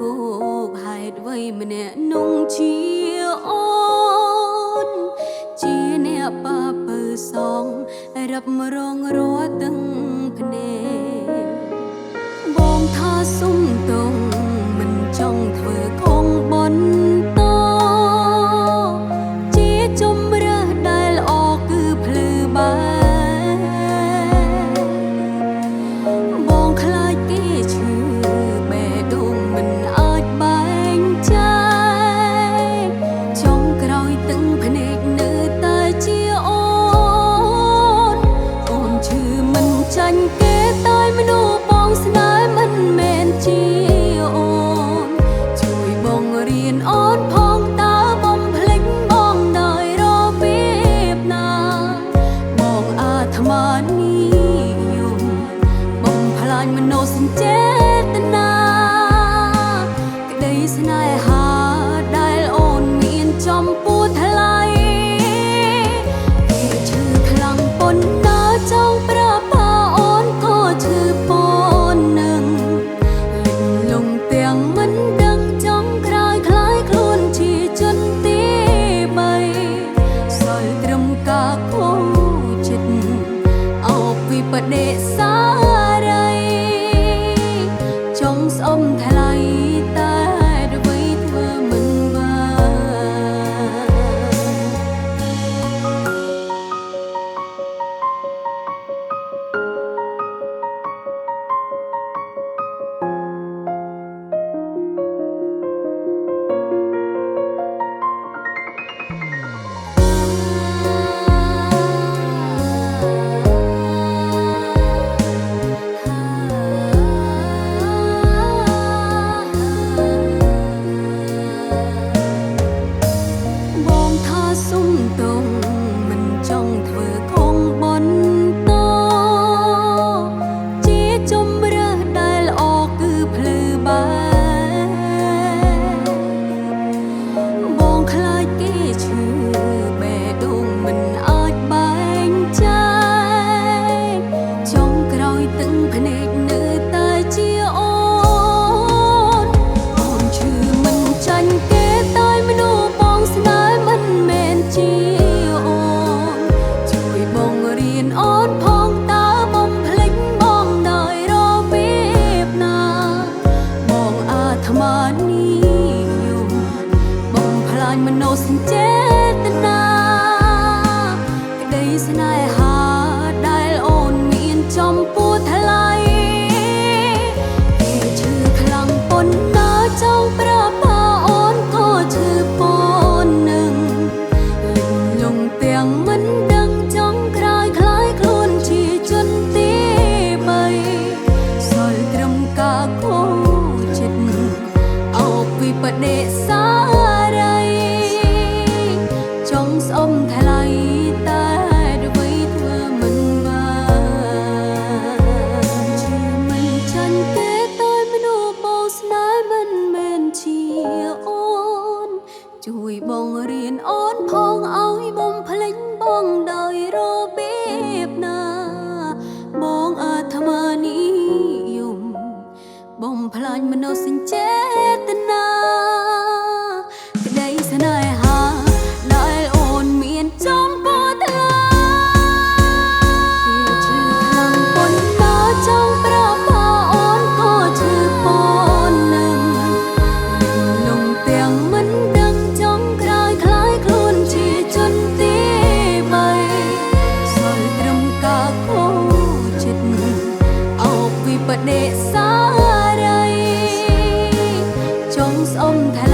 គោកហេតុអ្វីម្នាក់นุ่งជាអូនជាអ្នកបាពើសងរឹបរងរត់ទាំងភ្នែកបងថាសុំតងមិនចង់ធ្វើខំបន្តជាជំរើសដែលល្អគឺភ្លឺបែបងខ្លាចគេឈឺបេះដូងមិនអាចបែងចែកចុងក្រោយទាំងភ្នែកនៅតែជាអូនអូនឈឺមិនចាញ់គេតែមនុស្សបងស្នេហ៍មិនមែនជាអូនជួយបងរៀនអូនផងតើបំភ្លេចបងដោយរបៀបណាបងអាត្មានិយមបងផ្លាញមនោសញ្ចេតនាក្តីស្នេហាដែលអូនមានចំពោះថ្លៃគេឈឺខ្លាំងប៉ុណ្ណាចង់ប្រាប់ថាអូនក៏ឈឺប៉ុណ្ណឹងលិចលង់ទាំងមិនដឹងចង់ក្រោយคล้ายខ្លួនជាជនទី3សល់ត្រឹមការខូចចិត្តអោបវិបដិសារីចង់ស្អុំថ្លៃតែអ្វីធ្វើមិនបានបងថាសុំតងមិនចង់ធ្វើខំបន្តជាជំរើសដែលល្អគឺភ្លឺបែបងខ្លាចគេឈឺបេះដូងមិនអាចបែងចែកចុងក្រោយទាំងភ្នែកនៅតែជាអូនអូនឈឺមិនចាញ់គេតែមនុស្សបងស្នេហ៍មិនមែនជាអូនជួយបងរៀនអូនផងតើបំភ្លេចបងដោយរបៀបណាបងអាត្មានិយមបងផ្លាញមនោសញ្ចេតនាក្តីស្នេហាដែលអូនមានចំពោះថ្លៃគេឈឺខ្លាំងប៉ុណ្ណាចង់ប្រាប់ថាអូនក៏ឈឺប៉ុណ្ណឹងលិចលង់ទាំងមិនដឹងចង់ក្រោយคล้ายខ្លួនជាជនទី3សល់ត្រឹមការខូចចិត្តអោបវិបដិសារីចង់ស្អុំថ្លៃតែអ្វីធ្វើមិនបានជាមិនចាញ់គេតែមនុស្សបងស្នេហ៍មិនមែនជាអូនជួយបងរៀនអូនផងឲ្យបំភ្លេចបងដោយរបៀបណាបងអាត្មានិយមបងផ្លាញមនោសញ្ចេតនាក្តីស្នេហាដែលអូនមានចំពោះថ្លៃគេឈឺខ្លាំងប៉ុណ្ណាចង់ប្រាប់ថាអូនក៏ឈឺប៉ុណ្ណឹងលិចលង់ទាំងមិនដឹងចង់ក្រោយคล้ายខ្លួនជាជនទី3សល់ត្រឹមការខូចចិត្តអោបវិបដិសារីចង់ស្អុំថ្លៃ